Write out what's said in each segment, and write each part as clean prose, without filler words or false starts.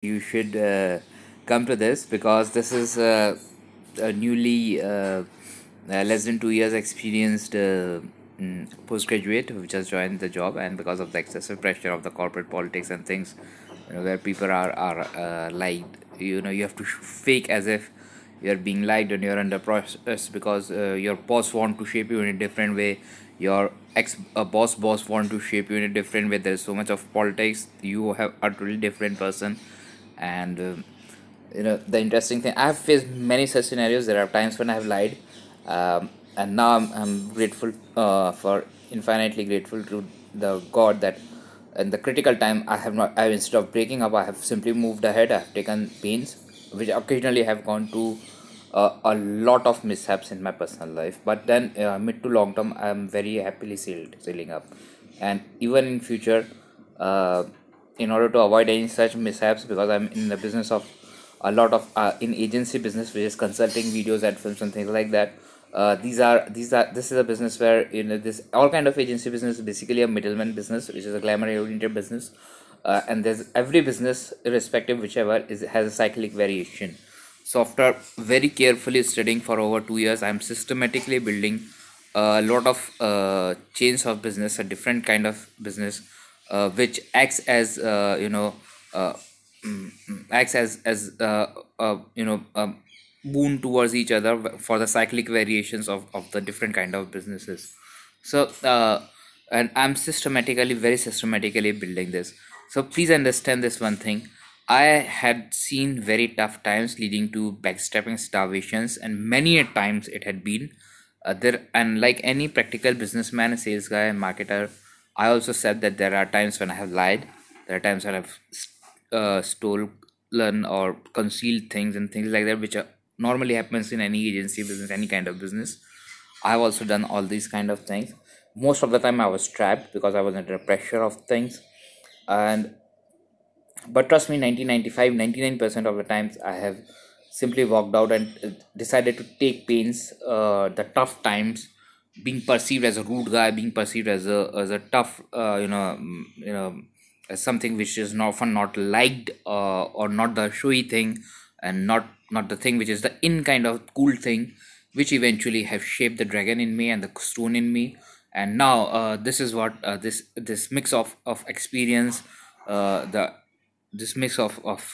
You should come to this because this is a newly less than 2 years experienced postgraduate who just joined the job, and because of the excessive pressure of the corporate politics and things, where people are liked, you have to fake as if you're being liked and you're under process because your boss want to shape you in a different way. Your boss want to shape you in a different way. There's so much of politics. You have a totally different person. And the interesting thing, I've faced many such scenarios. There are times when I've lied, and now I'm grateful, for infinitely grateful to the God that in the critical time I have not, I instead of breaking up, I have simply moved ahead. I have taken pains, which occasionally have gone to a lot of mishaps in my personal life, but then mid to long term I'm very happily sailing up. And even in future, uh, in order to avoid any such mishaps, because I'm in the business of a lot of in agency business, which is consulting videos and films and things like that. This is a business where, this all kind of agency business is basically a middleman business, which is a glamour oriented business. And there's every business, irrespective whichever is, has a cyclic variation. So after very carefully studying for over 2 years, I'm systematically building a lot of chains of business, a different kind of business, which acts as uh, acts as a boon towards each other for the cyclic variations of the different kind of businesses. So and I'm very systematically building this. So please understand this one thing. I had seen very tough times leading to backstabbing, starvations, and many a times it had been there. And like any practical businessman, sales guy, marketer, I also said that there are times when I have lied. There are times when I've stolen or concealed things and things like that, which normally happens in any agency business, any kind of business. I've also done all these kind of things. Most of the time, I was trapped because I was under pressure of things. And but trust me, 99% of the times I have simply walked out and decided to take pains, the tough times, being perceived as a rude guy, being perceived as a tough, as something which is not often not liked, or not the showy thing, and not the thing which is the in kind of cool thing, which eventually have shaped the dragon in me and the stone in me. And now, this is what, this mix of experience, the this mix of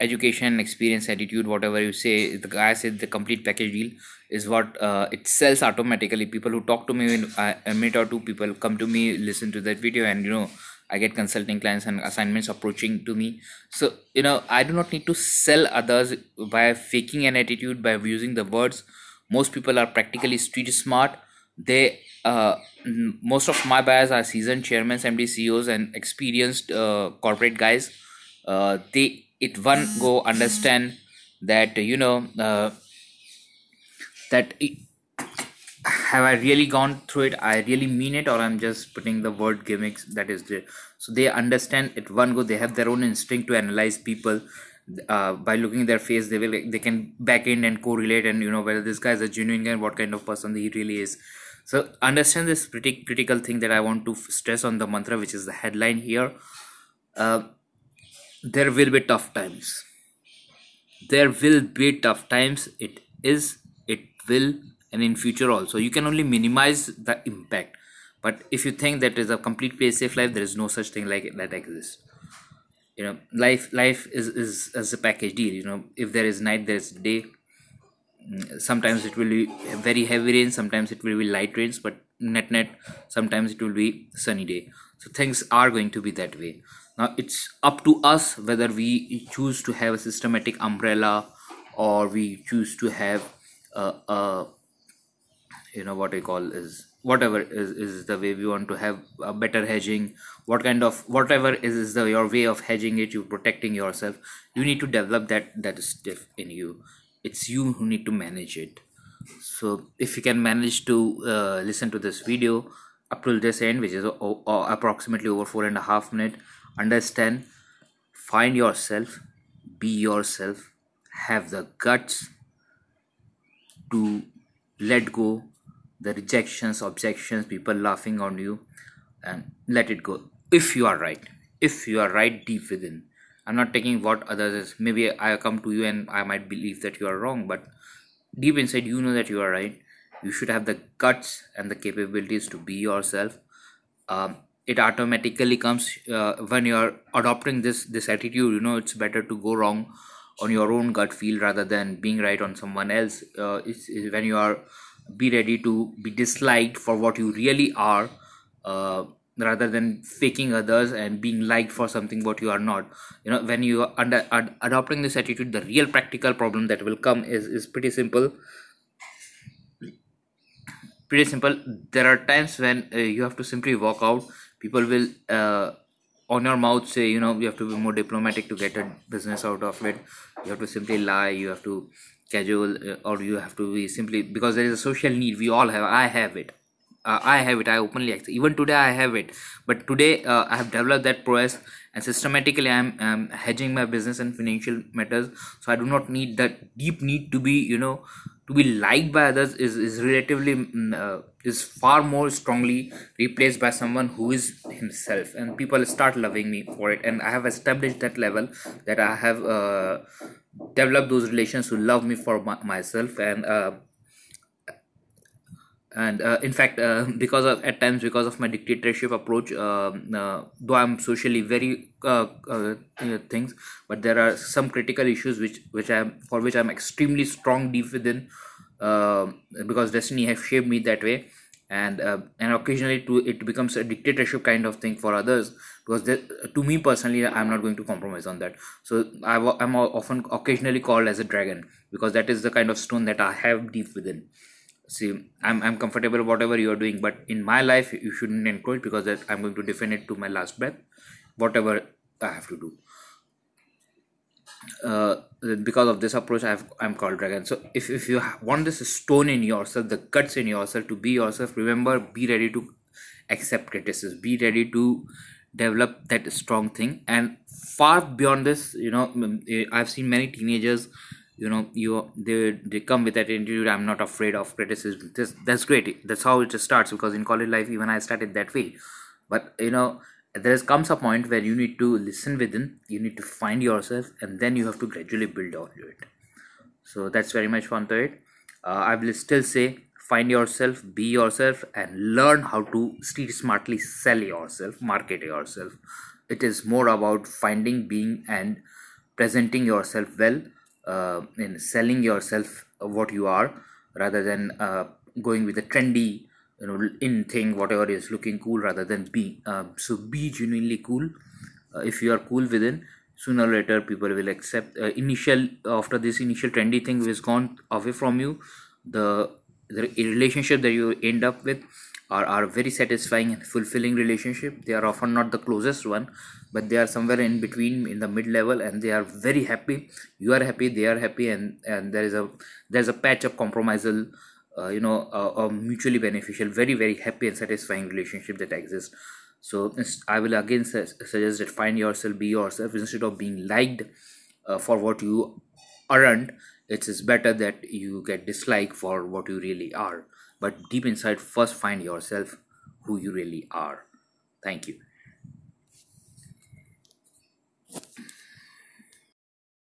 education, experience, attitude, whatever you say, the guy said the complete package deal is what, it sells automatically. People who talk to me, when a minute or two, people come to me, listen to that video, and I get consulting clients and assignments approaching to me. So I do not need to sell others by faking an attitude, by using the words. Most people are practically street smart. They Most of my buyers are seasoned chairmen, MD, CEOs, and experienced corporate guys. They it one go understand that, that have I really gone through it, I really mean it, or I'm just putting the word gimmicks that is there. So they understand it one go. They have their own instinct to analyze people. By looking at their face, they can back in and correlate, and whether this guy is a genuine guy and what kind of person he really is. So understand this pretty critical thing that I want to stress on the mantra, which is the headline here. uh, there will be tough times. There will be tough times. It will, and in future also. You can only minimize the impact. But if you think that is a complete safe life, there is no such thing like it that exists. Life is as a package deal. If there is night, there is day. Sometimes it will be very heavy rain, sometimes it will be light rains, but net sometimes it will be sunny day. So things are going to be that way. Now it's up to us whether we choose to have a systematic umbrella, or we choose to have a what I call is whatever is the way we want to have a better hedging. What kind of whatever is the your way of hedging it, you protecting yourself. You need to develop that is stiff in you. It's you who need to manage it. So if you can manage to listen to this video up till this end, which is approximately over 4.5 minutes, understand, find yourself, be yourself, have the guts to let go the rejections, objections, people laughing on you, and let it go. If you are right, if you are right deep within, I'm not taking what others is. Maybe I come to you and I might believe that you are wrong, but deep inside you know that you are right. You should have the guts and the capabilities to be yourself. It automatically comes when you're adopting this attitude. It's better to go wrong on your own gut feel rather than being right on someone else. It's when you are be ready to be disliked for what you really are, uh, rather than faking others and being liked for something what you are not. When you are adopting this attitude, the real practical problem that will come is pretty simple. There are times when you have to simply walk out. People will on your mouth say, you have to be more diplomatic to get a business out of it. You have to simply lie, you have to casual, or you have to be simply because there is a social need. We all have. I have it. I openly accept. Even today, I have it. But today, I have developed that prowess, and systematically, I'm hedging my business and financial matters. So I do not need that deep need to be liked by others. Is relatively is far more strongly replaced by someone who is himself, and people start loving me for it. And I have established that level that I have developed those relations who love me for myself. And in fact, because of at times because of my dictatorship approach, though I'm socially very things, but there are some critical issues which I'm extremely strong deep within, because destiny has shaped me that way. And occasionally it becomes a dictatorship kind of thing for others, because to me personally, I'm not going to compromise on that. So I'm often occasionally called as a dragon, because that is the kind of stone that I have deep within. See, I'm comfortable whatever you're doing, but in my life you shouldn't encourage, because that I'm going to defend it to my last breath, whatever I have to do. uh, because of this approach, I'm called dragon. So if you want this stone in yourself, the guts in yourself to be yourself, remember, be ready to accept criticism, be ready to develop that strong thing. And far beyond this, I've seen many teenagers, they come with that attitude. I'm not afraid of criticism. That's great. That's how it starts, because in college life even I started that way. But there comes a point where you need to listen within, you need to find yourself, and then you have to gradually build on it. So that's very much fun to it. I will still say, find yourself, be yourself, and learn how to street smartly sell yourself, market yourself. It is more about finding, being, and presenting yourself well, in selling yourself what you are, rather than going with a trendy, in thing, whatever is looking cool, rather than be. So be genuinely cool. If you are cool within, sooner or later people will accept. Initial After this initial trendy thing is gone away from you, the relationship that you end up with are very satisfying and fulfilling relationship. They are often not the closest one, but they are somewhere in between, in the mid level, and they are very happy. You are happy, they are happy, and there's a patch of compromisal, a mutually beneficial, very very happy and satisfying relationship that exists. So I will again suggest that find yourself, be yourself, instead of being liked for what you aren't. It is better that you get disliked for what you really are. But deep inside, first find yourself, who you really are. Thank you.